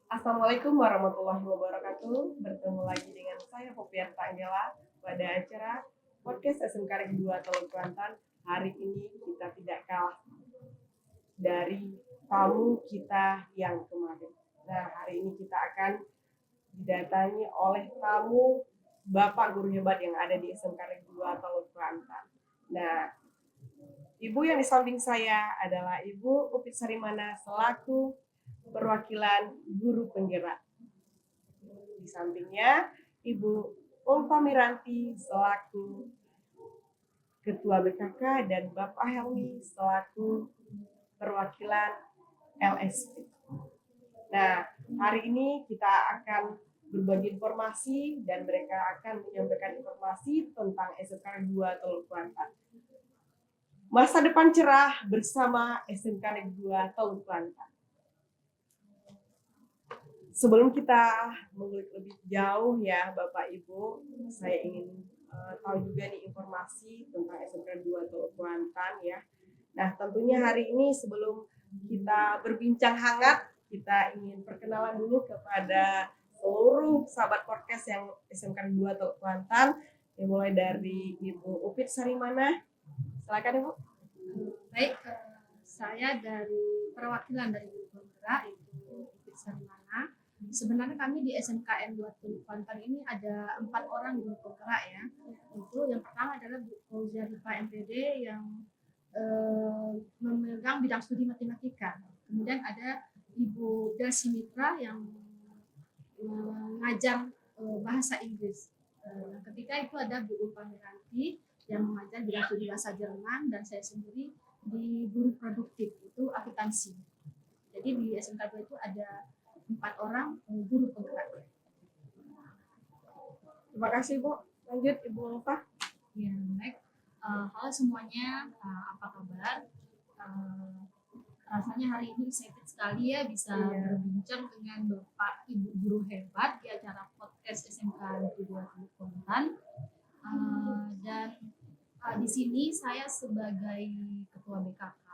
Assalamualaikum warahmatullahi wabarakatuh. Bertemu lagi dengan saya Popiarta Anggela pada acara podcast SMK Negeri 2 Teluk Kuantan. Hari ini kita tidak kalah dari tamu kita yang kemarin. Nah, hari ini kita akan didatangi oleh tamu Bapak Guru Hebat yang ada di SMK Negeri 2 Teluk Kuantan. Nah, Ibu yang di samping saya adalah Ibu Upit Sarimana selaku perwakilan guru penggerak. Di sampingnya Ibu Ulfa Miranti selaku Ketua BKK dan Bapak Helmi selaku perwakilan LSP. Nah, hari ini kita akan berbagi informasi dan mereka akan menyampaikan informasi tentang SMK 2 Teluk Kuantan. Masa depan cerah bersama SMK Negeri 2 Teluk Kuantan. Sebelum kita mengulik lebih jauh ya Bapak Ibu, saya ingin tahu juga nih informasi tentang SMK 2 Teluk Kuantan ya. Nah, tentunya hari ini sebelum kita berbincang hangat, kita ingin perkenalan dulu kepada seluruh sahabat podcast yang SMK 2 Teluk Kuantan, dimulai dari Ibu Upit Sarimana. Silakan Ibu. Baik, saya dari perwakilan dari guru penggerak itu Upit Sarimana. Sebenarnya kami di SMKN 2 Teluk Kuantan ini ada 4 orang guru penggerak ya. Itu yang pertama adalah Bu Fauzia Hifa MPD yang memegang bidang studi matematika. Kemudian ada Ibu Delsi Mitra yang mengajar bahasa Inggris. Yang ketiga itu ada Bu Ulfa Miranti yang mengajar bidang studi bahasa Jerman, dan saya sendiri di guru produktif itu akuntansi. Jadi di SMK 2 itu ada 4 orang guru penggerak. Terima kasih Bu. Lanjut Ibu Ulfa. Ya, baik. Halo semuanya, apa kabar? Rasanya hari ini excited sekali ya bisa berbincang dengan Bapak Ibu guru hebat di acara podcast SMK Negeri 2 Teluk Kuantan. Dan di sini saya sebagai Ketua BKK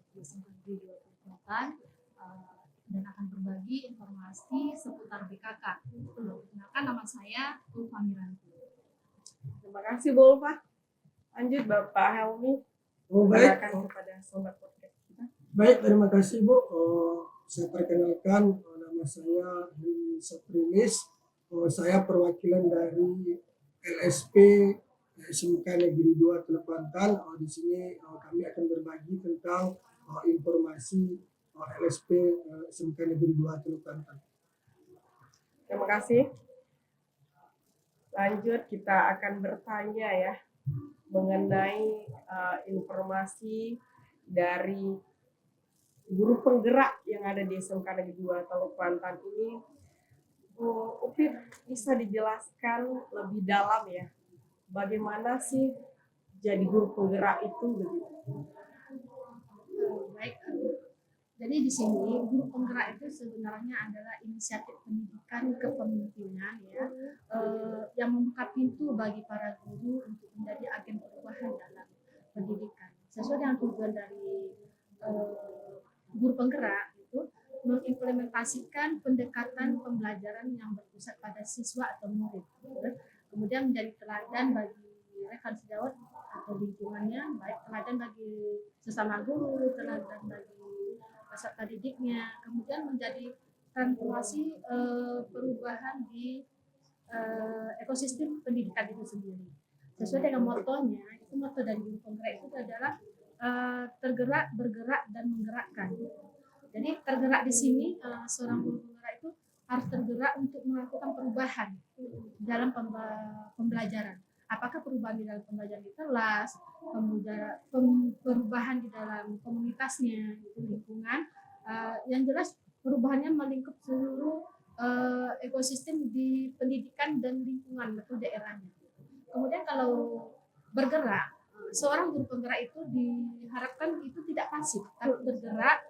di SMK Negeri 2 Teluk Kuantan dan akan berbagi informasi seputar BKK. Perkenalkan, nama saya Ulfa Miranti. Terima kasih Bu Ulfa. Lanjut Bapak Helmi. Baik. Kepada sobat podcast kita. Baik, terima kasih Bu. Saya perkenalkan, nama saya Heri Saprilis. Saya perwakilan dari LSP SMK Negeri 2 Teluk Kuantan. Di sini kami akan berbagi tentang informasi LSP SMK Negeri 2 Teluk Kuantan. Terima kasih. Lanjut kita akan bertanya ya mengenai informasi dari guru penggerak yang ada di SMK Negeri 2 Teluk Kuantan ini. Bu Upit, bisa dijelaskan lebih dalam ya bagaimana sih jadi guru penggerak itu begitu? Baik. Jadi di sini guru penggerak itu sebenarnya adalah inisiatif pendidikan kepemimpinan ya, yang membuka pintu bagi para guru untuk menjadi agen perubahan dalam pendidikan. Sesuai dengan tujuan dari guru penggerak itu mengimplementasikan pendekatan pembelajaran yang berpusat pada siswa atau murid, kemudian menjadi teladan bagi rekan sejawat atau lingkungannya, baik teladan bagi sesama guru, teladan bagi peserta didiknya, kemudian menjadi transformasi perubahan di ekosistem pendidikan itu sendiri. Sesuai dengan motonya, itu moto dari guru penggerak itu adalah tergerak, bergerak, dan menggerakkan. Jadi tergerak di sini seorang guru penggerak itu harus tergerak untuk melakukan perubahan dalam pembelajaran. Apakah perubahan di dalam pembelajaran di kelas, perubahan di dalam komunitasnya, itu lingkungan, yang jelas perubahannya melingkup seluruh ekosistem di pendidikan dan lingkungan atau daerahnya. Kemudian kalau bergerak, seorang guru penggerak itu diharapkan itu tidak pasif, tapi bergerak,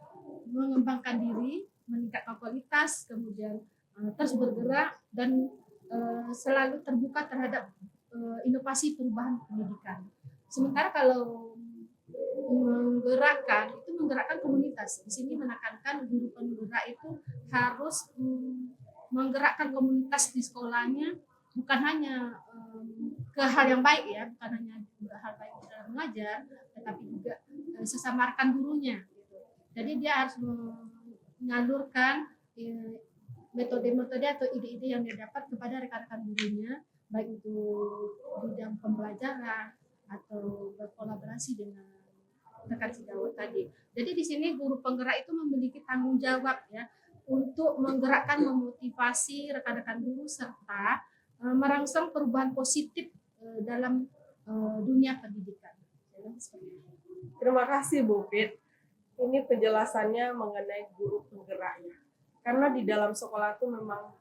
mengembangkan diri, meningkatkan kualitas, kemudian terus bergerak dan selalu terbuka terhadap inovasi perubahan pendidikan. Sementara kalau menggerakkan itu menggerakkan komunitas. Di sini menekankan guru penggerak itu harus menggerakkan komunitas di sekolahnya, bukan hanya ke hal yang baik ya, bukan hanya hal baik dalam mengajar, tetapi juga sesama rekan gurunya. Gitu. Jadi dia harus menyalurkan metode-metode atau ide-ide yang dia dapat kepada rekan-rekan gurunya, baik itu bidang pembelajaran atau berkolaborasi dengan rekan sejawat tadi. Jadi di sini guru penggerak itu memiliki tanggung jawab ya untuk menggerakkan, memotivasi rekan-rekan guru serta merangsang perubahan positif dalam dunia pendidikan. Terima kasih Bu Fit. Ini penjelasannya mengenai guru penggeraknya. Karena di dalam sekolah itu memang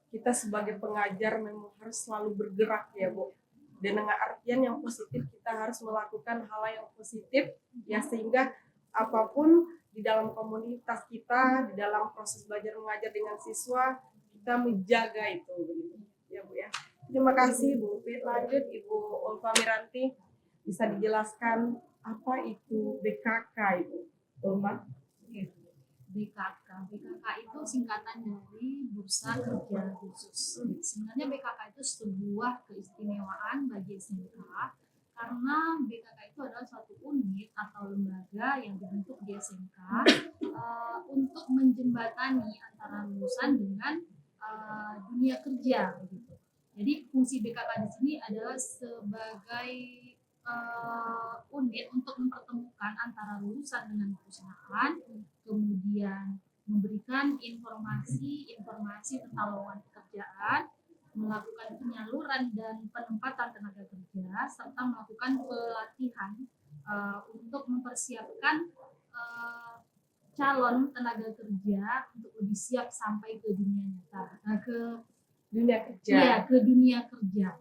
kita sebagai pengajar memang harus selalu bergerak ya Bu. Dan dengan artian yang positif, kita harus melakukan hal yang positif ya, sehingga apapun di dalam komunitas kita, di dalam proses belajar mengajar dengan siswa, kita menjaga itu begitu ya Bu ya. Terima kasih Bu Fit. Lanjut Ibu Ulfa Miranti, bisa dijelaskan apa itu BKK itu, Ulfa? BKK itu singkatan dari Bursa Kerja Khusus. Sebenarnya BKK itu sebuah keistimewaan bagi SMK karena BKK itu adalah suatu unit atau lembaga yang dibentuk di SMK untuk menjembatani antara lulusan dengan dunia kerja. Gitu. Jadi fungsi BKK di sini adalah sebagai unit untuk mempertemukan antara lulusan dengan perusahaan, kemudian memberikan informasi tentang lowongan pekerjaan, melakukan penyaluran dan penempatan tenaga kerja, serta melakukan pelatihan untuk mempersiapkan calon tenaga kerja untuk lebih siap sampai ke dunia nyata, ke dunia kerja.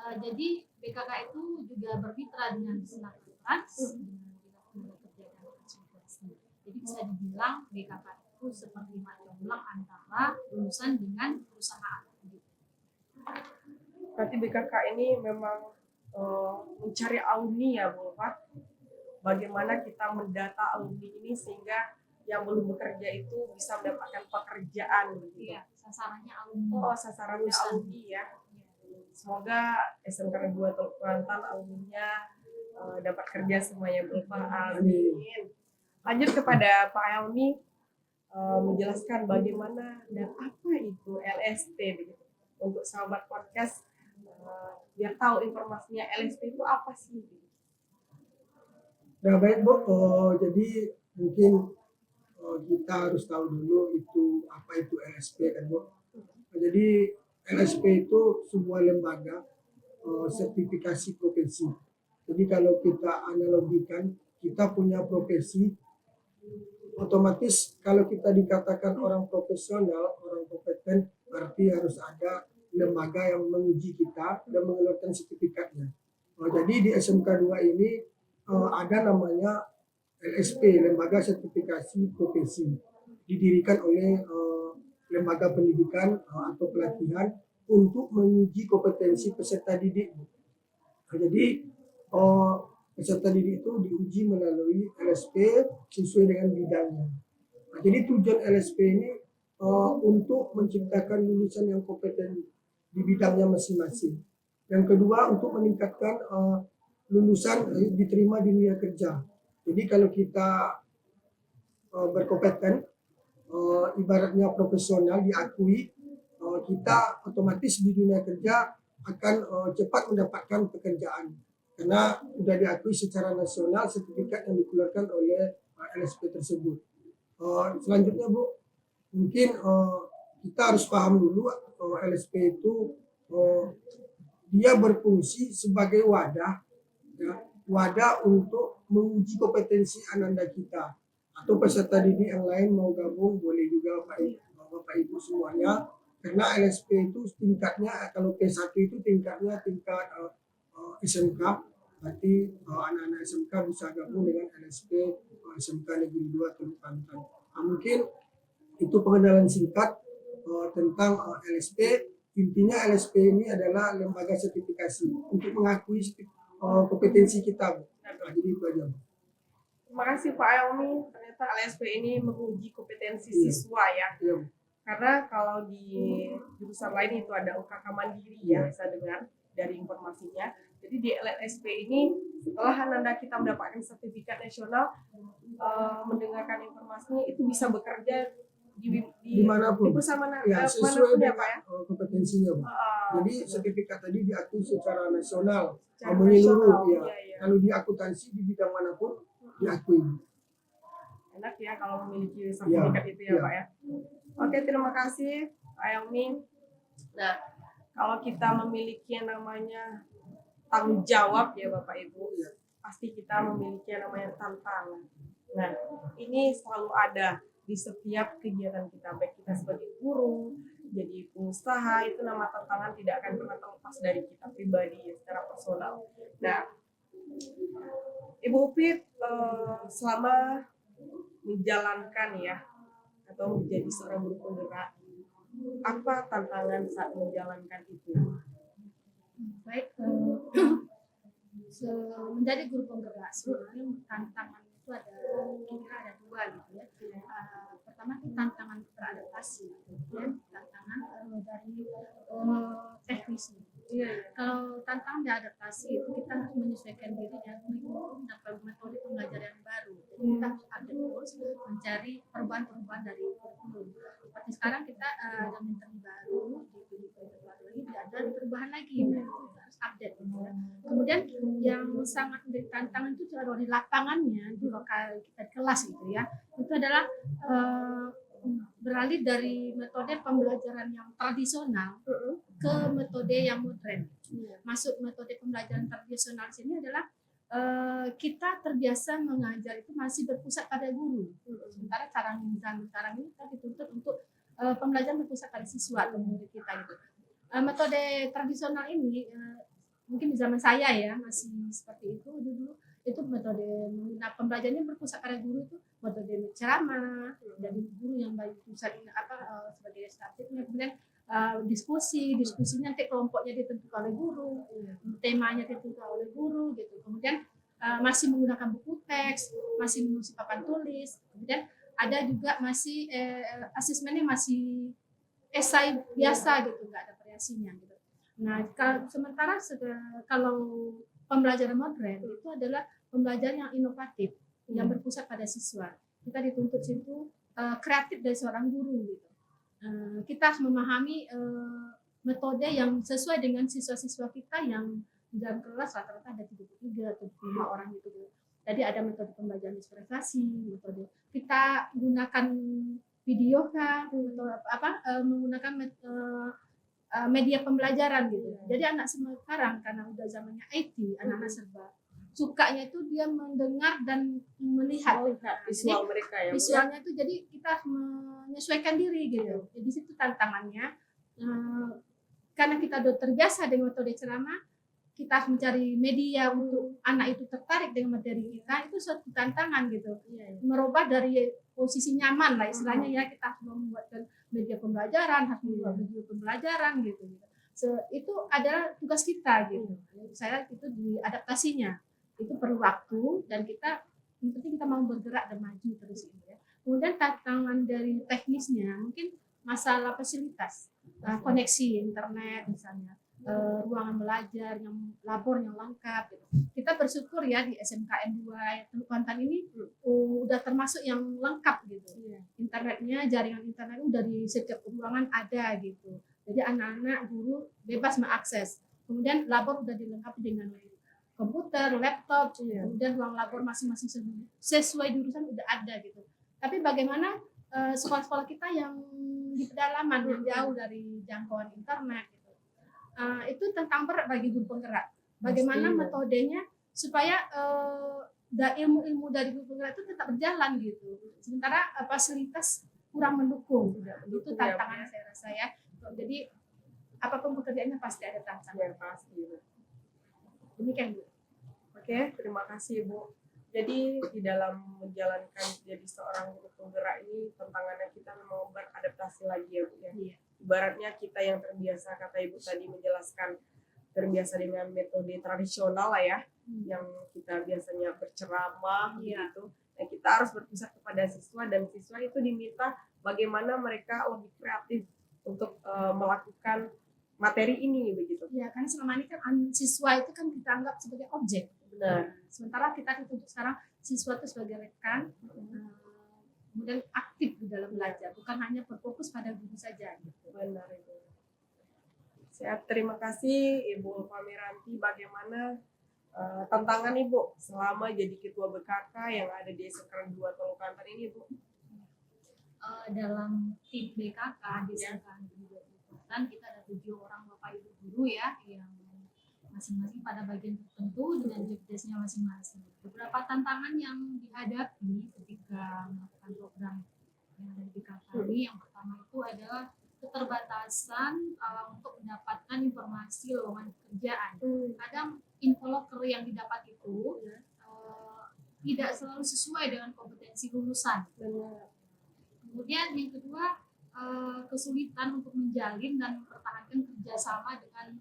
Jadi BKK itu juga bermitra dengan Senat Trans, dengan tenaga kerja dan transmigrasi. Jadi bisa dibilang BKK itu seperti mata ulang antara lulusan dengan perusahaan. Berarti BKK ini memang mencari alumni ya Bu Pak. Bagaimana kita mendata alumni ini sehingga yang belum bekerja itu bisa mendapatkan pekerjaan gitu. Iya, sasarannya alumni. Sasarannya alumni ya. Semoga SMK Negeri 2 Teluk Kuantan alumninya dapat kerja semuanya Bu Pak. Amin. Lanjut kepada Pak Helmi, menjelaskan bagaimana dan apa itu LSP begitu. Untuk sahabat podcast biar tahu informasinya LSP itu apa sih? Nah baik Bu, jadi mungkin kita harus tahu dulu itu apa itu LSP kan Bu. Jadi LSP itu sebuah lembaga sertifikasi profesi. Jadi kalau kita analogikan, kita punya profesi, otomatis kalau kita dikatakan orang profesional, orang kompeten, berarti harus ada lembaga yang menguji kita dan mengeluarkan sertifikatnya. Jadi di SMK 2 ini ada namanya LSP, Lembaga Sertifikasi Profesi, didirikan oleh lembaga pendidikan atau pelatihan untuk menguji kompetensi peserta didik. Jadi peserta didik itu diuji melalui LSP sesuai dengan bidangnya. Jadi tujuan LSP ini untuk menciptakan lulusan yang kompeten di bidangnya masing-masing. Yang kedua untuk meningkatkan lulusan diterima di dunia kerja. Jadi kalau kita berkompeten, ibaratnya profesional diakui, kita otomatis di dunia kerja akan cepat mendapatkan pekerjaan karena sudah diakui secara nasional sertifikat yang dikeluarkan oleh LSP tersebut. Selanjutnya Bu, mungkin kita harus paham dulu LSP itu dia berfungsi sebagai wadah, ya, wadah untuk menguji kompetensi ananda kita atau peserta didik yang lain mau gabung boleh juga Bapak Ibu semuanya, karena LSP itu tingkatnya, kalau P1 itu tingkat SMK, berarti anak-anak SMK bisa gabung dengan LSP SMK Negeri 2 Teluk Kuantan. Mungkin itu pengenalan singkat tentang LSP. Intinya LSP ini adalah lembaga sertifikasi untuk mengakui kompetensi kita. Jadi itu aja. Terima kasih Pak Elmi. Ternyata LSP ini menguji kompetensi Iya. siswa ya. Iya, Karena kalau di jurusan lain itu ada UKK mandiri ya, saya dengar dari informasinya. Jadi di LSP ini setelah Anda kita mendapatkan sertifikat nasional, mendengarkan informasinya itu bisa bekerja di dimanapun. di perusahaan mana, Ya, manapun sesuai ya dengan Pak ya. kompetensinya, Bu. Jadi Benar. sertifikat tadi diakui secara nasional, Secara menyeluruh nasional, ya. iya, iya. Kalau di akuntansi di bidang manapun diakui. Enak ya kalau memiliki sertifikat itu ya iya. Pak ya. Oke, terima kasih Pak Elmi. Nah, kalau kita memiliki yang namanya tanggung jawab ya Bapak Ibu, Iya. pasti kita memiliki yang namanya tantangan. Nah, ini selalu ada di setiap kegiatan kita, baik kita sebagai guru, jadi pengusaha, itu nama tantangan tidak akan pernah terlepas dari kita pribadi ya, secara personal. Nah, Ibu Upit selama menjalankan ya atau menjadi seorang guru penggerak, apa tantangan saat menjalankan itu? Baik, menjadi guru penggerak sebenarnya tantangan itu kira-kira ada dua gitu ya. Pertama itu tantangan beradaptasi, kemudian tantangan dari teknisnya. Kalau tantangan beradaptasi itu kita harus menyesuaikan diri dengan kurikulum dan metode pembelajaran baru. Jadi kita harus update terus mencari perubahan-perubahan dari kurikulum. Seperti sekarang kita ada menteri baru di kurikulum baru lagi, tidak ada perubahan lagi. Kita harus update gitu ya. Kemudian yang sangat menjadi tantangan itu kalau di lapangannya di lokal kita di kelas gitu ya, itu adalah beralih dari metode pembelajaran yang tradisional ke metode yang modern. Masuk metode pembelajaran tradisional sini adalah kita terbiasa mengajar itu masih berpusat pada guru. Sementara cara zaman sekarang ini kita dituntut untuk pembelajaran berpusat pada siswa atau murid kita gitu. Metode tradisional ini mungkin di zaman saya ya masih seperti itu dulu. Itu metode pembelajarannya berpusat pada guru itu metode ceramah dari guru yang baik pusat sebagai statifnya, kemudian diskusinya nanti kelompoknya ditentukan oleh guru, temanya ditentukan oleh guru gitu, kemudian masih menggunakan buku teks, masih mengisi papan tulis, kemudian ada juga masih asesmennya masih esai biasa gitu, nggak ada variasinya gitu. Nah, sementara kalau pembelajaran modern itu adalah pembelajaran yang inovatif, yang berpusat pada siswa. Kita dituntut situ kreatif dari seorang guru gitu. Kita harus memahami metode yang sesuai dengan siswa-siswa kita yang di dalam kelas rata-rata ada 33 atau 5 orang gitu. Jadi ada metode pembelajaran ekspresasi, metode kita gunakan video kan, menggunakan media pembelajaran gitu. Jadi anak sekarang karena udah zamannya IT, anak-anak serba sukanya itu dia mendengar dan melihat visual mereka ya. Visualnya itu jadi kita menyesuaikan diri gitu. Jadi situ tantangannya karena kita udah terbiasa dengan metode ceramah, kita harus mencari media untuk anak itu tertarik dengan materi kita, itu suatu tantangan gitu. Merubah dari posisi nyaman lah istilahnya ya, kita harus membuatkan media pembelajaran, harus membuat video pembelajaran gitu. Itu adalah tugas kita gitu. Saya itu di adaptasinya itu perlu waktu dan kita yang penting kita mau bergerak dan maju terus gitu ya. Kemudian tantangan dari teknisnya mungkin masalah fasilitas, koneksi internet misalnya, ruangan belajar yang labor yang lengkap gitu. Kita bersyukur ya di SMKN 2 Teluk Kuantan ini udah termasuk yang lengkap gitu. Internetnya, jaringan internet udah di setiap ruangan ada gitu. Jadi anak-anak guru bebas mengakses. Kemudian labor udah dilengkapi dengan komputer, laptop, kemudian ruang labor masing-masing sesuai jurusan udah ada gitu. Tapi bagaimana sekolah-sekolah kita yang di pedalaman yang jauh dari jangkauan internet gitu. Itu tentang berat bagi guru penggerak. Bagaimana metodenya supaya ilmu-ilmu dari guru penggerak itu tetap berjalan gitu. Sementara fasilitas kurang mendukung. Itu tantangan saya rasa ya. Jadi apapun pekerjaannya pasti ada tantangan. Pasti. Demikian Bu. Oke, terima kasih Bu. Jadi di dalam menjalankan jadi seorang guru penggerak ini tantangannya kita memang beradaptasi lagi ya Bu ya. Ibaratnya kita yang terbiasa, kata Ibu tadi menjelaskan, terbiasa dengan metode tradisional lah ya, yang kita biasanya berceramah gitu. kita harus berpusat kepada siswa, dan siswa itu diminta bagaimana mereka lebih kreatif untuk melakukan materi ini begitu. Ya, karena selama ini kan siswa itu kan kita anggap sebagai objek. Benar. Sementara kita tuntut sekarang siswa itu sebagai rekan, kemudian aktif di dalam belajar, bukan hanya berfokus pada guru saja. Gitu. Benar Ibu. Siap, terima kasih Ibu Ulfa Miranti. Bagaimana tantangan Ibu selama jadi ketua BKK yang ada di SMK 2 Tolokantan ini, Bu? Dalam tim BKK di SMK 2 Tolokantan kita ada 7 orang Bapak Ibu guru ya, yang masing-masing pada bagian tertentu dengan job desk-nya masing-masing. Beberapa tantangan yang dihadapi ketika melakukan program yang ada di BKK ini, yang pertama itu adalah keterbatasan untuk mendapatkan informasi lowongan pekerjaan. Kadang info loker yang didapat itu tidak selalu sesuai dengan kompetensi lulusan. Kemudian yang kedua, kesulitan untuk menjalin dan mempertahankan kerjasama dengan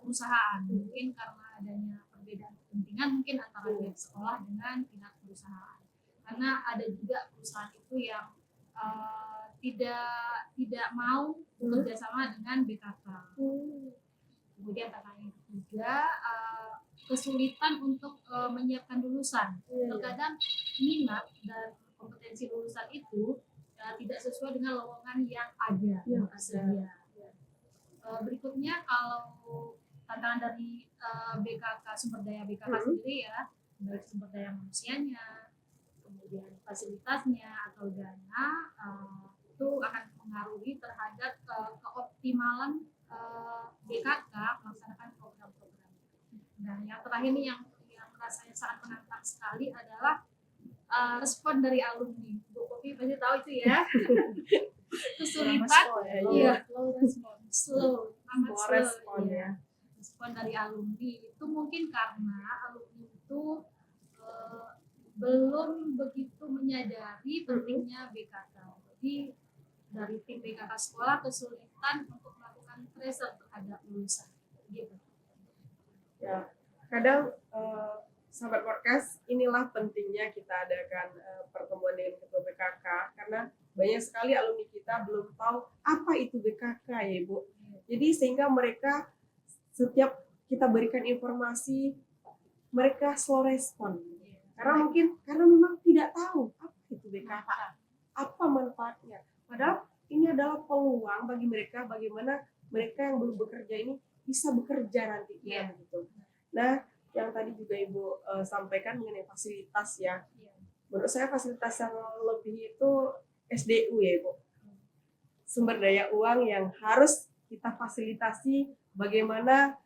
perusahaan. Mungkin karena adanya perbedaan kepentingan mungkin antara pihak sekolah dengan pihak perusahaan. Karena ada juga perusahaan itu yang tidak mau bekerja sama dengan BKK. Kemudian tantangan yang ketiga, kesulitan untuk menyiapkan lulusan. Terkadang minat dan kompetensi lulusan itu tidak sesuai dengan lowongan yang ada yang tersedia. Berikutnya, kalau tantangan dari BKK, sumber daya BKK sendiri ya, dari sumber daya manusianya, kemudian fasilitasnya atau dana, itu akan mempengaruhi terhadap keoptimalan BKK melaksanakan program-program. Dan yang terakhir ini yang rasanya sangat menantang sekali adalah respon dari alumni. Bu Kopi pasti tahu itu ya. Kesulitan, slow respon ya. Respon dari alumni itu mungkin karena alumni itu belum begitu menyadari pentingnya BKK. Jadi dari tim BKK sekolah kesulitan untuk melakukan tracer terhadap lulusan. Gitu. Ya, kadang sahabat podcast, inilah pentingnya kita adakan pertemuan dengan ketua BKK, karena banyak sekali alumni kita belum tahu apa itu BKK ya Ibu. Jadi sehingga mereka setiap kita berikan informasi, mereka slow respon. Karena memang tidak tahu apa itu BKK, apa manfaatnya. Padahal ini adalah peluang bagi mereka, bagaimana mereka yang belum bekerja ini bisa bekerja nantinya begitu. Nah, yang tadi juga Ibu sampaikan mengenai fasilitas ya. Menurut saya fasilitas yang lebih itu SDU ya Ibu. Sumber daya uang yang harus kita fasilitasi, bagaimana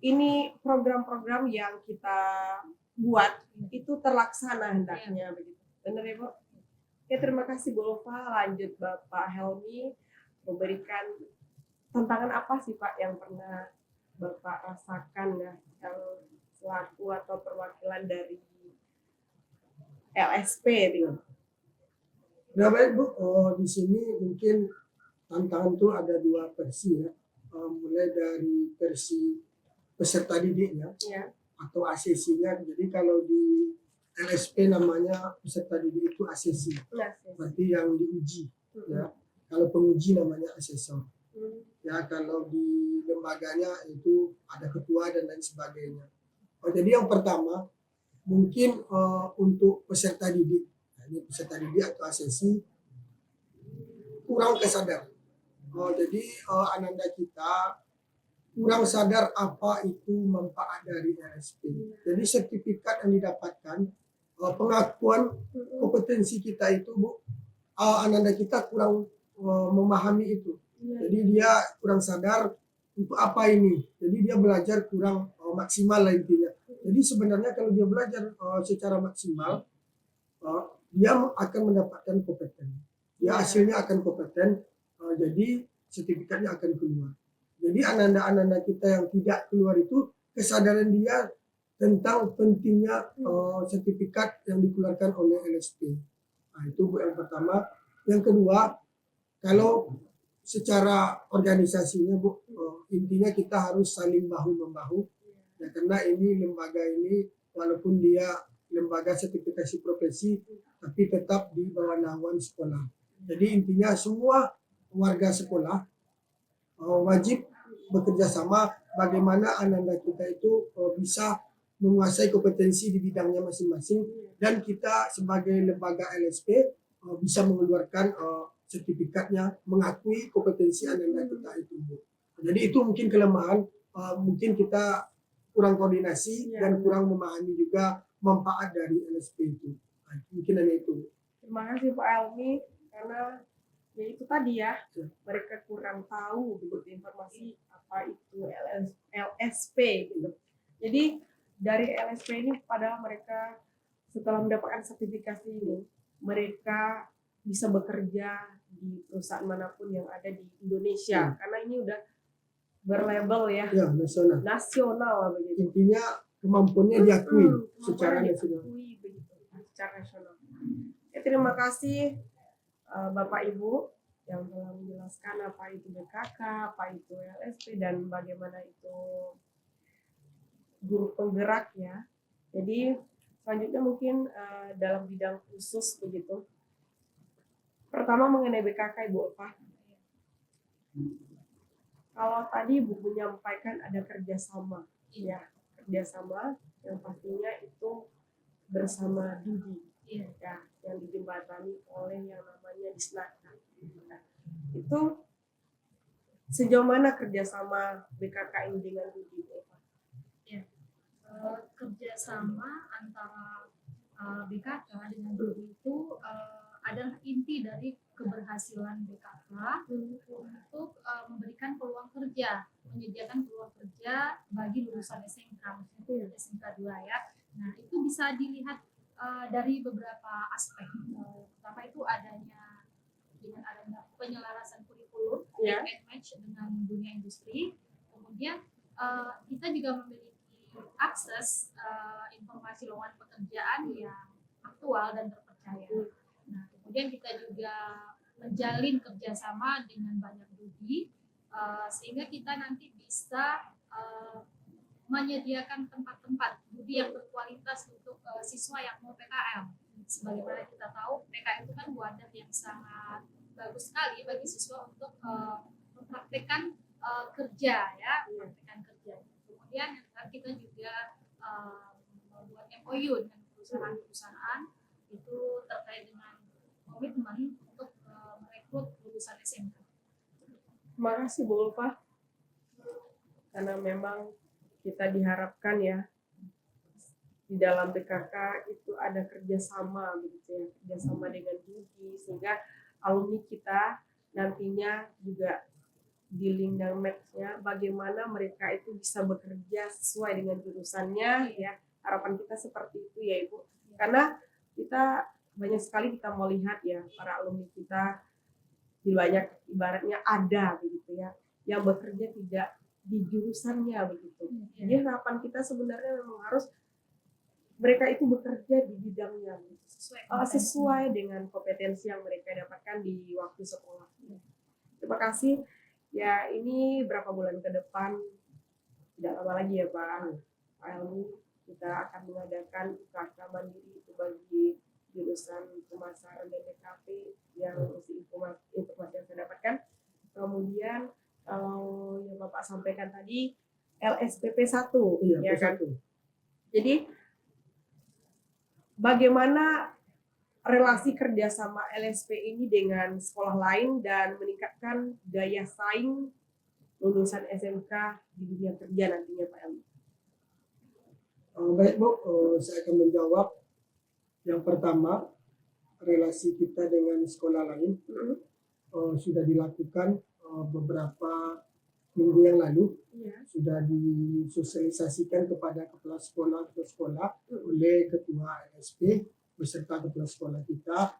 ini program-program yang kita buat itu terlaksana hendaknya begitu. Benar ya Bu? Oke, terima kasih Bu Ulfa. Lanjut Bapak Helmi, memberikan tantangan apa sih Pak yang pernah Bapak rasakan ya, yang selaku atau perwakilan dari LSP itu? Nah baik Bu, di sini mungkin tantangan itu ada 2 versi ya. Mulai dari versi peserta didiknya atau ACC-nya. Jadi kalau di LSP namanya peserta didik itu ACC, berarti yang diuji. Ya. Kalau penguji namanya asesor. Ya, kalau di lembaganya itu ada ketua dan lain sebagainya. Jadi yang pertama mungkin untuk peserta didik, ini peserta didik atau ACC kurang kesadar. Jadi ananda kita kurang sadar apa itu manfaat dari LSP. Jadi sertifikat yang didapatkan, pengakuan kompetensi kita itu Bu, ananda kita kurang memahami itu. Jadi dia kurang sadar untuk apa ini. Jadi dia belajar kurang maksimal lah intinya. Jadi sebenarnya kalau dia belajar secara maksimal, dia akan mendapatkan kompeten. Dia hasilnya akan kompeten, jadi sertifikatnya akan keluar. Jadi ananda-ananda kita yang tidak keluar itu kesadaran dia tentang pentingnya sertifikat yang dikeluarkan oleh LSP. Nah, itu Bu yang pertama. Yang kedua, kalau secara organisasinya Bu, intinya kita harus saling bahu-membahu. Ya, karena ini lembaga ini walaupun dia lembaga sertifikasi profesi, tapi tetap di bawah naungan sekolah. Jadi intinya semua warga sekolah wajib bekerja sama bagaimana anak-anak kita itu bisa menguasai kompetensi di bidangnya masing-masing, dan kita sebagai lembaga LSP bisa mengeluarkan sertifikatnya mengakui kompetensi anak-anak kita itu. Jadi itu mungkin kelemahan, mungkin kita kurang koordinasi dan kurang memahami juga manfaat dari LSP itu. Mungkin hanya itu. Terima kasih Pak Elmi, karena ya itu tadi ya, mereka kurang tahu begitu informasi apa itu LSP gitu. Jadi dari LSP ini padahal mereka setelah mendapatkan sertifikasi ini, mereka bisa bekerja di perusahaan manapun yang ada di Indonesia, karena ini udah berlabel ya, nasional lah begitu. Intinya kemampuannya diakui secara nasional. Secara nasional. Ya, terima kasih Bapak Ibu yang telah menjelaskan apa itu BKK, apa itu LSP, dan bagaimana itu guru penggerak ya. Jadi selanjutnya mungkin dalam bidang khusus begitu. Pertama mengenai BKK Ibu Eva. Kalau tadi Ibu menyampaikan ada kerjasama, ya kerjasama yang pastinya itu bersama Dudi, ya, yang dijembatani oleh yang namanya Disnaker. Nah, itu sejauh mana kerjasama BKK ini dengan Dudi? Ya, kerjasama antara BKK dengan Dudi itu adalah inti dari keberhasilan BKK untuk memberikan peluang kerja, menyediakan peluang kerja bagi lulusan SMK, SMK 2 ya. Nah, itu bisa dilihat dari beberapa aspek. Pertama itu adanya penyelarasan kurikulum yang match dengan dunia industri. Kemudian kita juga memiliki akses informasi lowongan pekerjaan yang aktual dan terpercaya. Nah, kemudian kita juga menjalin kerjasama dengan banyak Dudi sehingga kita nanti bisa menyediakan tempat-tempat Dudi yang berkualitas untuk siswa yang mau PKL. Sebagaimana kita tahu, PKL itu kan wadah yang sangat bagus sekali bagi siswa untuk mempraktekkan kerja ya, mempraktekkan kerja. Kemudian kita juga membuat MOU dengan perusahaan-perusahaan itu terkait dengan komitmen untuk merekrut lulusan SMK. Terima kasih Bu Ulfa, karena memang kita diharapkan ya di dalam BKK itu ada kerjasama begitu ya, kerjasama dengan Dudi, sehingga alumni kita nantinya juga di link dan match-nya bagaimana mereka itu bisa bekerja sesuai dengan jurusannya ya. Harapan kita seperti itu ya Ibu, karena kita banyak sekali kita melihat ya para alumni kita di banyak ibaratnya ada begitu ya yang bekerja tidak di jurusannya begitu. Jadi harapan kita sebenarnya memang harus mereka itu bekerja di bidangnya sesuai dengan kompetensi yang mereka dapatkan di waktu sekolah. Terima kasih. Ya, ini berapa bulan ke depan, tidak lama lagi ya Pak Elmi, kita akan mengadakan UKK mandiri itu bagi jurusan pemasaran dan DKP yang informasi yang saya dapatkan. Kemudian kalau yang Bapak sampaikan tadi LSPP 1 ya kan. Jadi bagaimana relasi kerjasama LSP ini dengan sekolah lain dan meningkatkan daya saing lulusan SMK di dunia kerja nantinya Pak Elmi? Baik Bu, saya akan menjawab. Yang pertama, relasi kita dengan sekolah lain sudah dilakukan beberapa minggu yang lalu, sudah disosialisasikan kepada kepala sekolah oleh ketua LSP beserta kepala sekolah kita.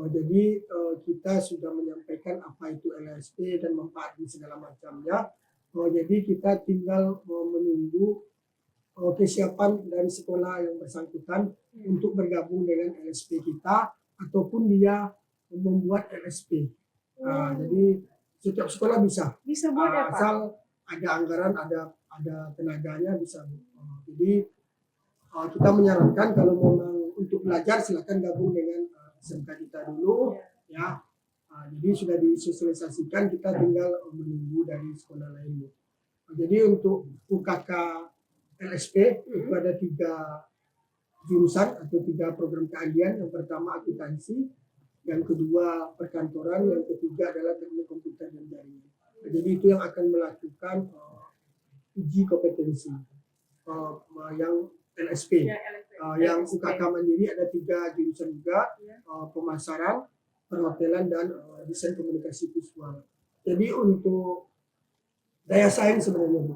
Jadi kita sudah menyampaikan apa itu LSP dan manfaatnya segala macamnya. Jadi kita tinggal menunggu kesiapan dari sekolah yang bersangkutan untuk bergabung dengan LSP kita ataupun dia membuat LSP. Jadi setiap sekolah bisa buat asal ada anggaran, ada tenaganya bisa. Jadi kita menyarankan kalau memang untuk belajar silakan gabung dengan SMK kita dulu ya. Jadi sudah disosialisasikan, kita tinggal menunggu dari sekolah lain. Jadi untuk UKK LSP itu ada 3 jurusan atau 3 program keahlian. Yang pertama akuntansi, yang kedua perkantoran, yang ketiga adalah teknik komputer dan jaringan. Jadi itu yang akan melakukan uji kompetensi yang LSP. Yang UKK Mandiri ada 3 jurusan juga, pemasaran, perhotelan, dan desain komunikasi visual. Jadi untuk daya saing sebenarnya Bu,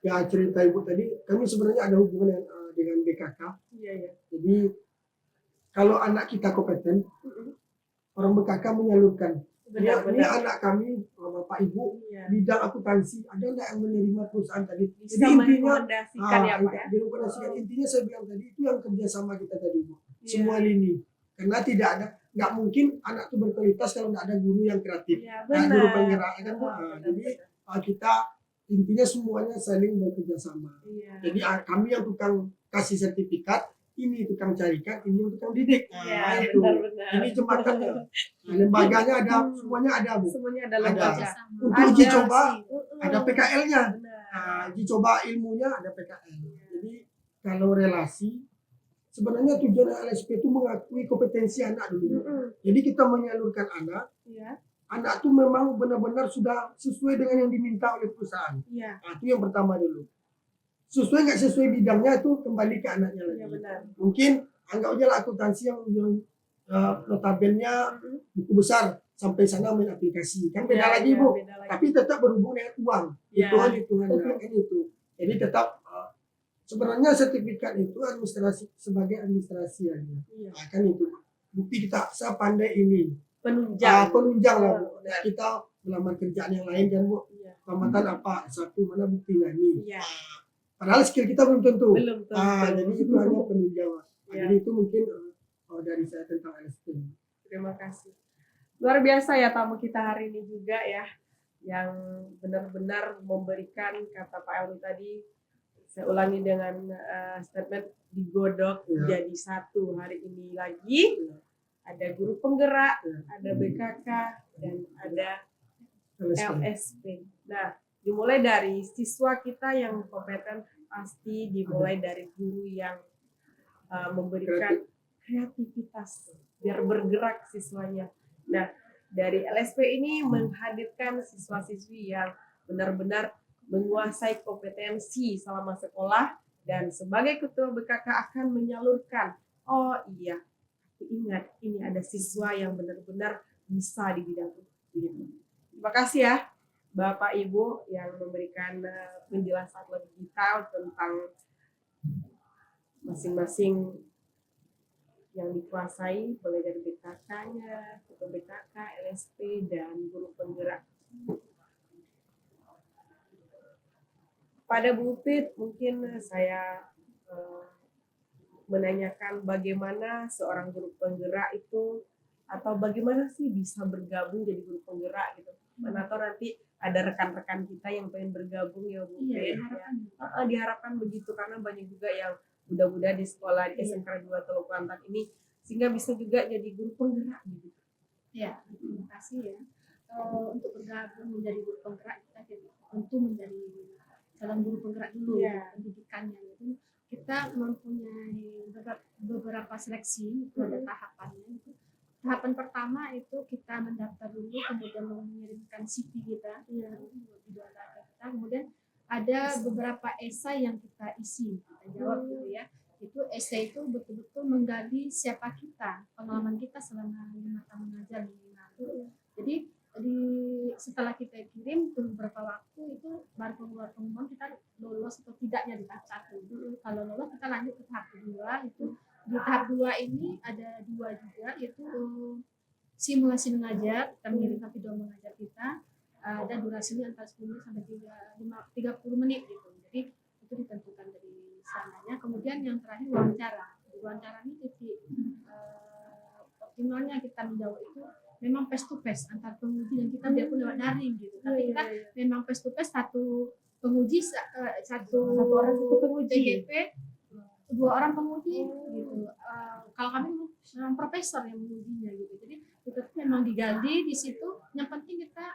ya cerita Ibu tadi, kami sebenarnya ada hubungan dengan BKK. Jadi kalau anak kita kompeten, orang BKK menyalurkan. Ini anak kami, Bapak Ibu, bidang akuntansi, ada nggak yang menerima perusahaan tadi? Bisa merekomendasikan ya Pak ya? Direkomendasikan. Intinya saya bilang tadi, itu yang kerjasama kita tadi Bu. Semua lini. Karena tidak ada, nggak mungkin anak itu berkualitas kalau nggak ada guru yang kreatif. Guru penggerak kan Bu. Jadi kita intinya semuanya saling bekerja sama. Jadi kami yang tukang kasih sertifikat, ini tukang carikan, ini yang tukang didik. Itu. Ini jembatannya. Lembaganya ada, semuanya ada Bu. Semuanya ada lembaga. Untuk uji coba ada PKL-nya. Uji coba ilmunya ada PKL. Jadi kalau relasi, sebenarnya tujuan LSP itu mengakui kompetensi anak dulu. Jadi kita menyalurkan anak. Anak itu memang benar-benar sudah sesuai dengan yang diminta oleh perusahaan. Itu yang pertama dulu. Sesuai nggak sesuai bidangnya itu kembali ke anaknya lagi. Mungkin anggap aja lah akuntansi yang notabene buku besar sampai sana main aplikasi kan beda lagi Bu. Tapi tetap berhubung dengan uang. Hitungan kan itu. Jadi tetap sebenarnya sertifikat itu administrasi sebagai administrasi aja. Kan itu. Bukti kita saya pandai ini. Penunjang lah Bu. Ya, kita melamar kerjaan yang lain kan Bu. Tamatan apa? Satu mana buktinya ini. Padahal skill kita belum tentu. Jadi itu hanya penunjang. Jadi itu mungkin dari saya tentang LSP. Terima kasih. Luar biasa ya tamu kita hari ini juga ya, yang benar-benar memberikan kata Pak Elmi tadi. Saya ulangi dengan statement digodok jadi satu hari ini lagi. Ada guru penggerak, ada BKK, dan ada LSP. Nah, dimulai dari siswa kita yang kompeten, pasti dimulai dari guru yang memberikan kreativitas biar bergerak siswanya. Nah, dari LSP ini menghadirkan siswa-siswi yang benar-benar menguasai kompetensi selama sekolah, dan sebagai ketua BKK akan menyalurkan, oh iya, aku ingat ini ada siswa yang benar-benar bisa di bidang ini. Terima kasih ya Bapak Ibu yang memberikan penjelasan lebih detail tentang masing-masing yang dikuasai, mulai dari BKK-nya, ketua BKK, LSP, dan guru penggerak. Pada Bu Upit, mungkin saya menanyakan bagaimana seorang guru penggerak itu, atau bagaimana sih bisa bergabung jadi guru penggerak gitu. Mana tahu nanti ada rekan-rekan kita yang pengen bergabung ya Bu. Diharapkan begitu, karena banyak juga yang mudah-mudahan di sekolah di SMK 2 Teluk Kuantan ini sehingga bisa juga jadi guru penggerak gitu. Ya, terima kasih ya. Untuk bergabung menjadi guru penggerak kita tentu menjadi calon guru penggerak dulu pendidikannya itu kita mempunyai beberapa seleksi, itu ada tahapannya. Tahapan pertama itu kita mendaftar dulu, kemudian mengirimkan CV kita, kemudian ada beberapa esai yang kita isi, kita jawab gitu ya. Itu esai itu betul-betul menggali siapa kita, pengalaman kita selama 5 tahun mengajar minimal. Jadi setelah kita kirim ke beberapa waktu itu baru keluar pengumuman kita lolos atau tidaknya di tahap 1. Kalau lolos kita lanjut ke tahap 2. Itu di tahap 2 ini ada 2 juga, yaitu simulasi mengajar, kita mengirimkan video mengajar kita, dan durasinya antara 10 menit sampai 30 menit gitu. Jadi itu ditentukan dari sananya. Kemudian yang terakhir wawancara. Wawancara ini optimalnya kita menjawab itu memang face to face antar penguji dan kita biarpun lewat daring gitu. Tapi kita memang face to face, satu penguji satu orang, satu penguji TGP 2 orang penguji gitu. Kalau kami memang profesor yang mengujinya gitu. Jadi itu tuh memang digali di situ. Yang penting kita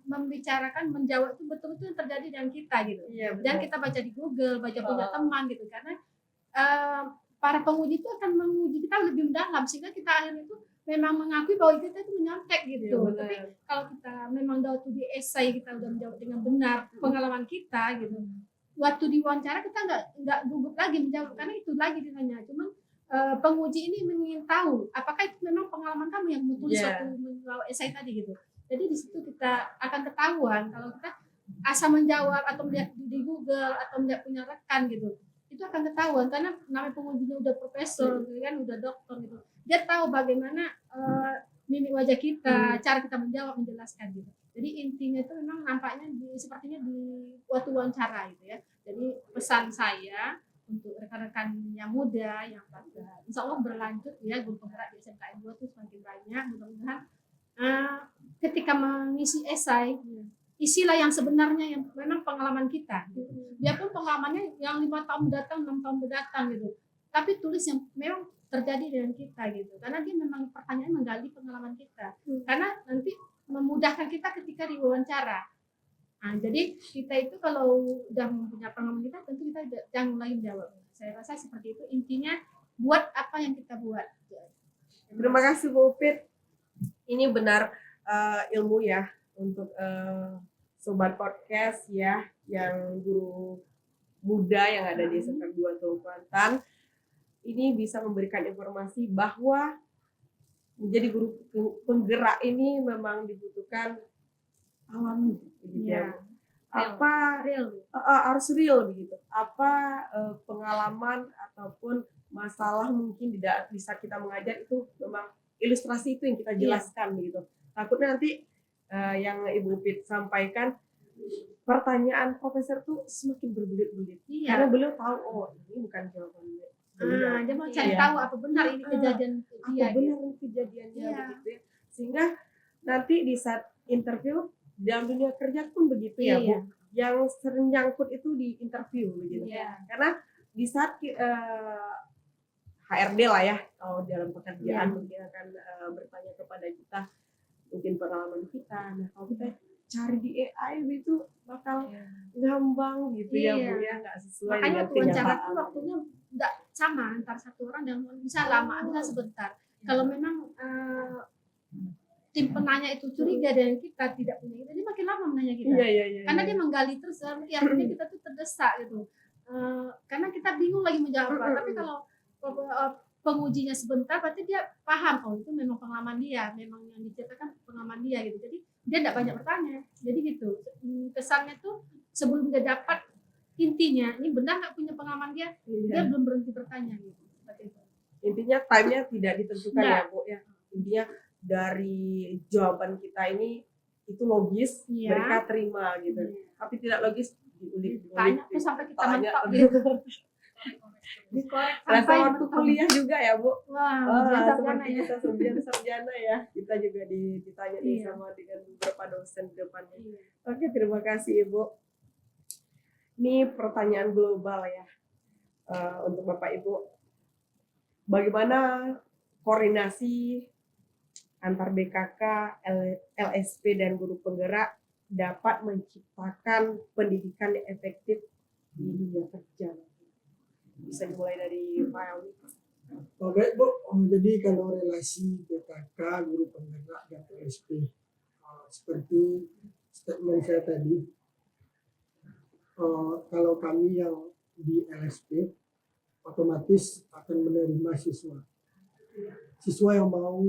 membicarakan, menjawab itu betul-betul yang terjadi dengan kita gitu. Iya, Dan betul. kita baca di Google, baca punya teman gitu. Karena para penguji itu akan menguji kita lebih mendalam sehingga kita akhirnya itu memang mengakui bahwa kita itu menyontek gitu. Iya, benar. Tapi kalau kita memang waktu di esai kita udah menjawab dengan benar pengalaman kita gitu. Waktu diwawancara kita nggak gugup lagi menjawab karena itu lagi ditanya. Cuman penguji ini ingin tahu apakah itu memang pengalaman kamu yang menulis Yeah. waktu menjawab esai tadi gitu. Jadi di situ kita akan ketahuan kalau kita asal menjawab atau melihat di Google atau melihat punya rekan gitu. Itu akan ketahuan karena namanya pengujinya udah profesor gitu kan, udah dokter gitu. Dia tahu bagaimana mimik wajah kita, cara kita menjawab, menjelaskan gitu. Jadi intinya itu memang nampaknya sepertinya di waktu wawancara gitu ya. Jadi pesan saya untuk rekan-rekan yang muda yang pada insya Allah berlanjut ya guru penggerak di SMKN 2 itu semakin banyak. Mudah-mudahan ketika mengisi esai isilah yang sebenarnya yang memang pengalaman kita. Biarpun pengalamannya yang 5 tahun mendatang, 6 tahun mendatang gitu. Tapi tulis yang memang terjadi dengan kita gitu. Karena dia memang pertanyaan menggali pengalaman kita. Karena nanti memudahkan kita ketika diwawancara. Nah, jadi kita itu kalau udah mempunyai pengalaman kita, tentu kita jangan mulai menjawab. Saya rasa seperti itu. Intinya buat apa yang kita buat. Terima kasih Bu Upit. Ini benar ilmu ya untuk sobat podcast ya yang guru muda yang ada di SMK 2 Tulung Kuantan. Ini bisa memberikan informasi bahwa menjadi guru penggerak ini memang dibutuhkan alami begitu ya. Apa harus real begitu. Apa pengalaman ataupun masalah mungkin tidak bisa kita mengajar itu memang ilustrasi itu yang kita jelaskan begitu. Takutnya nanti yang Ibu Upit sampaikan pertanyaan profesor tuh semakin berbelit-belit. Karena beliau tahu ini bukan jawaban beliau. Dia mau cari tahu apa benar ini kejadian apa benar kejadiannya begitu ya. Sehingga nanti di saat interview dalam dunia kerja pun begitu ya Bu. Yang sering nyangkut itu di interview begitu. Karena di saat HRD lah ya, kalau dalam pekerjaan mungkin akan bertanya kepada kita mungkin pengalaman kita. Nah kalau kita cari di AI itu bakal ngambang gitu ya Bu ya, nggak sesuai makanya dengan waktu wawancara kenyataan. tuh waktunya nggak sama antar satu orang dan bisa lama bisa sebentar. Kalau memang tim penanya itu curiga dan kita tidak punya kita, dia makin lama menanya kita. Karena dia menggali terus, artinya kita tuh terdesak gitu. Karena kita bingung lagi menjawab apa. Tapi kalau pengujinya sebentar, berarti dia paham itu memang pengalaman dia, memang yang diceritakan pengalaman dia gitu. Jadi dia tidak banyak bertanya. Jadi gitu. Kesannya tuh sebelum dia dapat intinya, ini benar nggak punya pengalaman dia, dia belum berhenti bertanya gitu. Intinya time-nya tidak ditentukan ya Bu ya. Intinya dari jawaban kita ini itu logis, mereka terima gitu. Tapi tidak logis diulik tanya tuh sampai kita mentok gitu. Rasa waktu kuliah juga ya Bu. Seperti kita sarjana ya. Kita juga ditanya sama dengan beberapa dosen di depannya. Oke, terima kasih Ibu. Ini pertanyaan global ya untuk Bapak Ibu. Bagaimana koordinasi antar BKK, LSP dan guru penggerak dapat menciptakan pendidikan yang efektif di dunia kerja? Bisa dimulai dari Pak Elmi. Baik Bu, jadi kalau relasi BKK, guru penggerak dan LSP, seperti statement saya tadi, kalau kami yang di LSP otomatis akan menerima siswa yang mau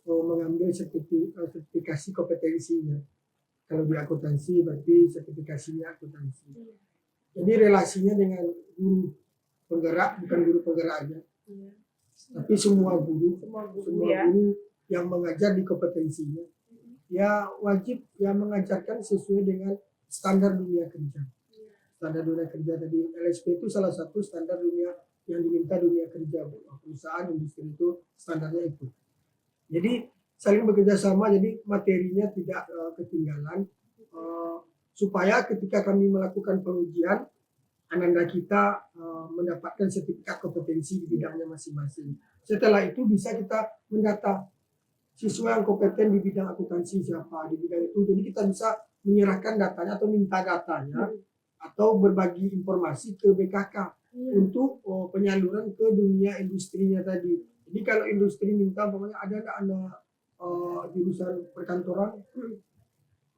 mengambil sertifikasi kompetensinya. Kalau di akuntansi berarti sertifikasinya akuntansi. Jadi relasinya dengan guru penggerak, bukan guru penggerak aja, tapi semua guru yang mengajar di kompetensinya, ya wajib yang mengajarkan sesuai dengan standar dunia kerja. Standar dunia kerja tadi, LSP itu salah satu standar dunia yang diminta dunia kerja. Perusahaan industri itu standarnya itu. Jadi saling bekerja sama, jadi materinya tidak ketinggalan, supaya ketika kami melakukan pengujian Ananda kita mendapatkan sertifikat kompetensi di bidangnya masing-masing. Setelah itu bisa kita mendata siswa yang kompeten di bidang akuntansi siapa di bidang itu. Jadi kita bisa menyerahkan datanya atau minta datanya atau berbagi informasi ke BKK untuk penyaluran ke dunia industrinya tadi. Jadi kalau industri minta pokoknya ada anak jurusan perkantoran,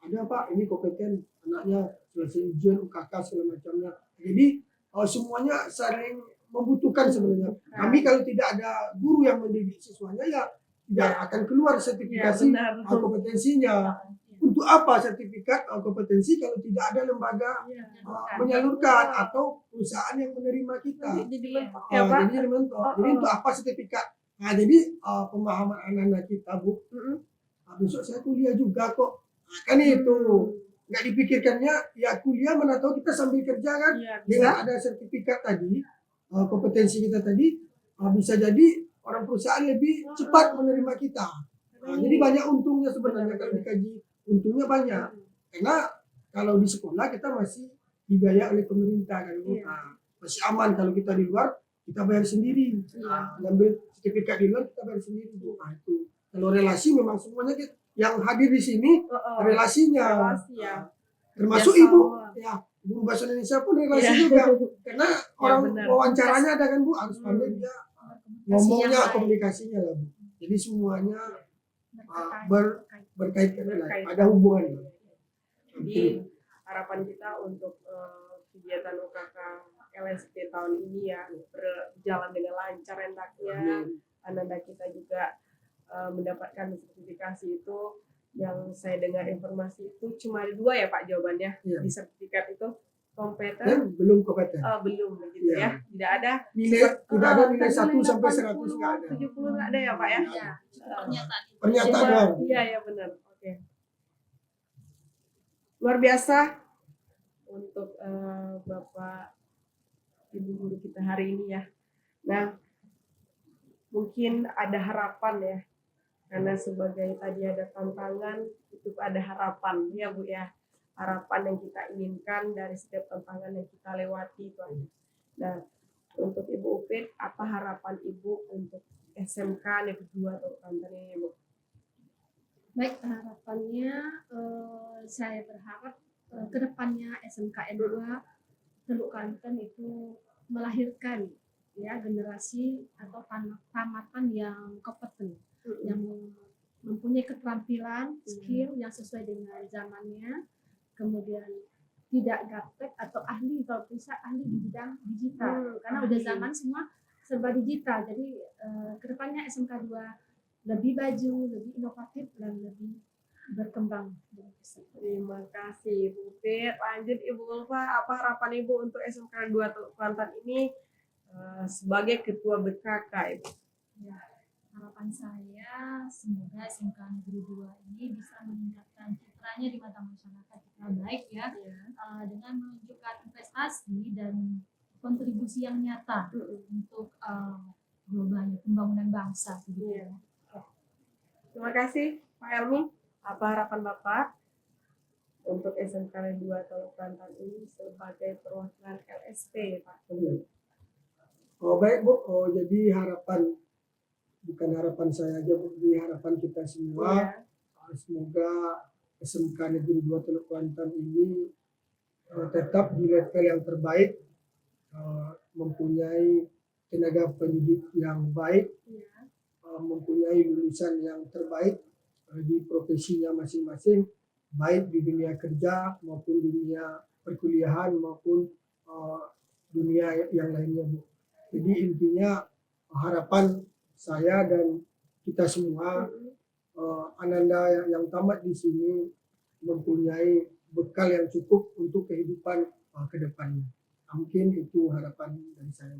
ada Pak ini kompeten anaknya selesai ujian UKK segala macamnya. Jadi semuanya saling membutuhkan sebenarnya. Kami kalau tidak ada guru yang mendidik siswanya ya tidak akan keluar sertifikasi kompetensinya. Untuk apa sertifikat kompetensi kalau tidak ada lembaga menyalurkan atau perusahaan yang menerima kita? Jadi mentok Ya, ya Pak. jadi mentok. Jadi untuk apa sertifikat? Nah, jadi pemahaman anak-anak kita Bu, besok saya kuliah juga kok. Nah, kan itu nggak dipikirkannya ya kuliah mana tahu kita sambil kerja kan dengan ada sertifikat tadi kompetensi kita tadi bisa jadi orang perusahaan lebih cepat menerima kita. Nah, jadi banyak untungnya sebenarnya kalau dikaji, untungnya banyak karena kalau di sekolah kita masih dibiayai oleh pemerintah kan nah, masih aman. Kalau kita di luar kita bayar sendiri, ngambil sertifikat di luar kita bayar sendiri. Nah, itu kalau relasi memang semuanya yang hadir di sini relasinya. Termasuk ibu ya guru bahasa Indonesia pun relasi juga karena orang wawancaranya ada kan Bu, harus pandai dia ngomongnya komunikasinya lah Bu. Jadi semuanya berkaitan ada hubungannya. Jadi harapan kita untuk kegiatan UKK LSP tahun ini ya berjalan dengan lancar hendaknya. Ananda kita juga mendapatkan sertifikasi itu. Yang saya dengar informasi itu cuma ada 2 ya Pak jawabannya di sertifikat itu kompeten belum kompeten belum begitu ya tidak ada nilai 1 sampai 100 nggak ada 70 nggak ada ya Pak ya pernyataan iya benar oke. Luar biasa untuk Bapak Ibu guru kita hari ini ya. Nah mungkin ada harapan ya karena sebagai tadi ada tantangan itu ada harapan ya Bu ya, harapan yang kita inginkan dari setiap tantangan yang kita lewati itu ada. Nah untuk Ibu Upit apa harapan Ibu untuk SMK Negeri 2 atau Banten ini Bu? Baik, harapannya saya berharap kedepannya SMKN 2 Teluk Banten itu melahirkan ya generasi atau tamatan yang kompeten, yang mempunyai keterampilan, skill yang sesuai dengan zamannya, kemudian tidak gaptek atau ahli kalau bisa ahli di bidang digital karena udah zaman semua serba digital. Jadi kedepannya SMK 2 lebih maju, lebih inovatif dan lebih berkembang. Terima kasih Bu Fit. Lanjut Ibu Ulfa, apa harapan Ibu untuk SMK 2 Teluk Banten ini sebagai ketua BKK Ibu? Ya, harapan saya semoga SMK Negeri 2 ini bisa meningkatkan citranya di mata masyarakat kita baik ya, dengan menunjukkan prestasi dan kontribusi yang nyata untuk globalnya pembangunan bangsa gitu ya. Terima kasih Pak Elmi. Apa harapan Bapak untuk SMK Negeri 2 Teluk Banten ini sebagai perwakilan LSP Pak? Baik Bu, jadi harapan bukan harapan saya aja Bu, jadi harapan kita semua semoga SMK Negeri 2 Teluk Banten ini tetap di level yang terbaik, mempunyai tenaga pendidik yang baik, mempunyai lulusan yang terbaik di profesinya masing-masing, baik di dunia kerja maupun di dunia perkuliahan maupun dunia yang lainnya Bu. Jadi intinya harapan saya dan kita semua Ananda yang tamat di sini mempunyai bekal yang cukup untuk kehidupan ke depannya. Mungkin itu harapan dari saya.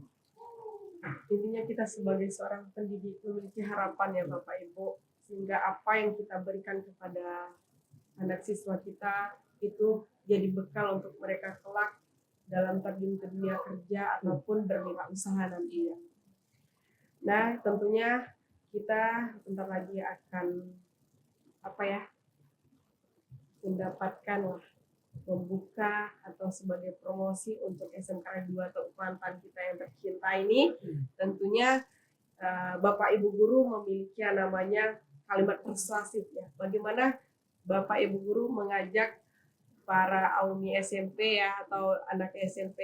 Intinya kita sebagai seorang pendidik memiliki harapan ya Bapak Ibu, sehingga apa yang kita berikan kepada anak siswa kita itu jadi bekal untuk mereka kelak dalam terjun ke dunia kerja ataupun berwirausaha nantinya. Nah, tentunya kita bentar lagi akan mendapatkan membuka atau sebagai promosi untuk SMK 2 Teluk Kuantan kita yang tercinta ini, tentunya Bapak Ibu guru memiliki yang namanya kalimat persuasif ya. Bagaimana Bapak Ibu guru mengajak para alumni SMP ya atau anak SMP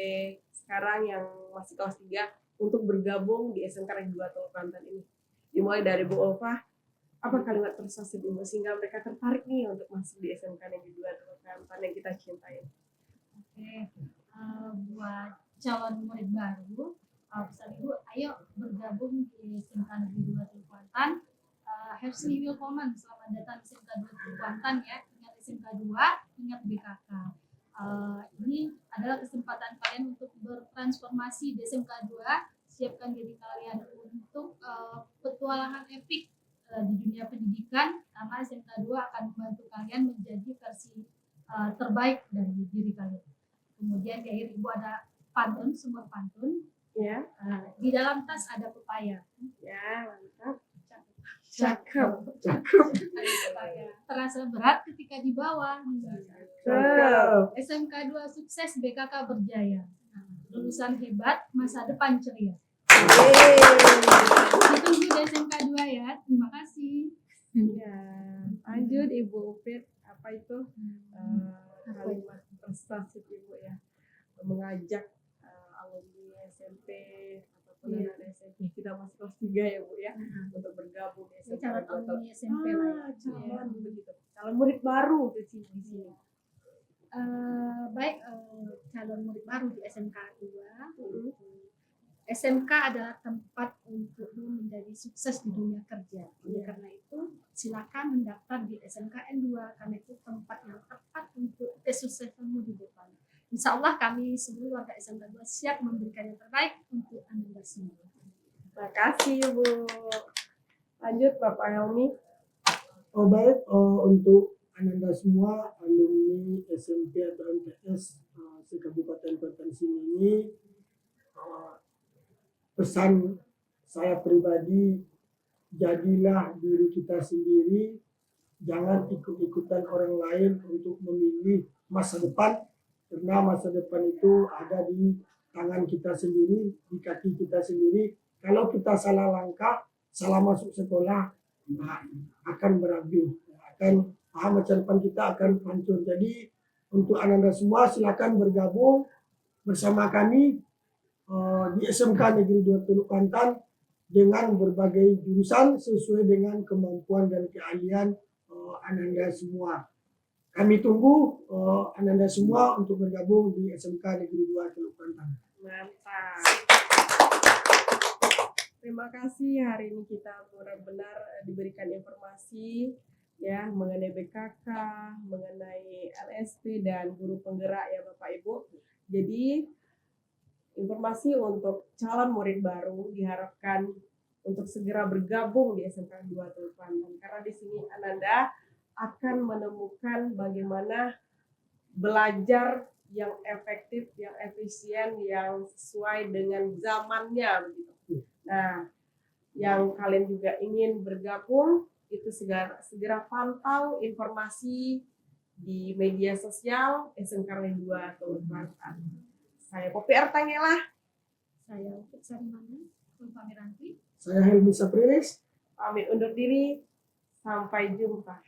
sekarang yang masih kelas 3 untuk bergabung di SMK 2 Teluk Kuantan ini. Dimulai dari Bu Ulfa, apa kalimat persuasif Ibu sehingga mereka tertarik nih untuk masuk di SMK Negeri 2 Teluk Kuantan yang kita cintai? Oke, buat calon murid baru, pesan Ibu, ayo bergabung di SMK Negeri 2 Teluk Kuantan. Herzlich willkommen, selamat datang di SMK 2 Teluk Kuantan ya. Ingat SMK 2, ingat BKK. Ini adalah kesempatan kalian untuk bertransformasi di SMK 2. Siapkan diri kalian untuk petualangan epik di dunia pendidikan, karena SMK 2 akan membantu kalian menjadi versi terbaik dari diri kalian. Kemudian di akhir Ibu ada pantun, sumber pantun. Ya, Di dalam tas ada pepaya. ya mantap. Cakep. Cakep. Ada pepaya. Terasa berat ketika dibawa. Cakep. SMK 2 sukses, BKK berjaya. Lulusan hebat, masa depan ceria. Ditunggu di SMK 2 ya. Terima kasih. Ya, lanjut Ibu Upit, apa itu kalimat prestasi Ibu ya, mengajak alumni SMP ataupun anak SMP kita masih kelas 3 ya Bu ya, untuk bergabung di SMK Calon 2 Teluk. alumni SMP lah ya. Calon begitu, calon murid baru di sini. Baik, calon murid baru di SMK 2. SMK adalah tempat untukmu menjadi sukses di dunia kerja. Oleh karena itu, silakan mendaftar di SMKN 2 karena itu tempat yang tepat untuk kesuksesanmu di depan. Insya Allah kami seluruh warga SMK 2 siap memberikan yang terbaik untuk Anda semua. Terima kasih Bu. Lanjut Bapak Helmi. Baik, untuk Ananda semua alumni SMP atau MTS se-Kabupaten Kuantan ini, pesan saya pribadi, jadilah diri kita sendiri, jangan ikut-ikutan orang lain untuk memilih masa depan, karena masa depan itu ada di tangan kita sendiri, di kaki kita sendiri. Kalau kita salah langkah, salah masuk sekolah, akan berakhir, akan masa depan kita akan hancur. Jadi untuk Ananda semua silakan bergabung bersama kami di SMK Negeri 2 Teluk Kuantan dengan berbagai jurusan sesuai dengan kemampuan dan keahlian Ananda semua. Kami tunggu Ananda semua untuk bergabung di SMK Negeri 2 Teluk Kuantan. Mantap. Terima kasih, hari ini kita benar-benar diberikan informasi ya mengenai BKK, mengenai LSP dan guru penggerak ya Bapak Ibu. Jadi informasi untuk calon murid baru diharapkan untuk segera bergabung di SMK 2 Teluk Kuantan, karena di sini Ananda akan menemukan bagaimana belajar yang efektif, yang efisien, yang sesuai dengan zamannya begitu. Nah, yang kalian juga ingin bergabung itu segera pantau informasi di media sosial SMK 2 Teluk Kuantan. Saya Popi Artangela. Saya Upit Sarimana. Ulfa Miranti. Saya Helmi Saprilis. Pamit undur diri. Sampai jumpa.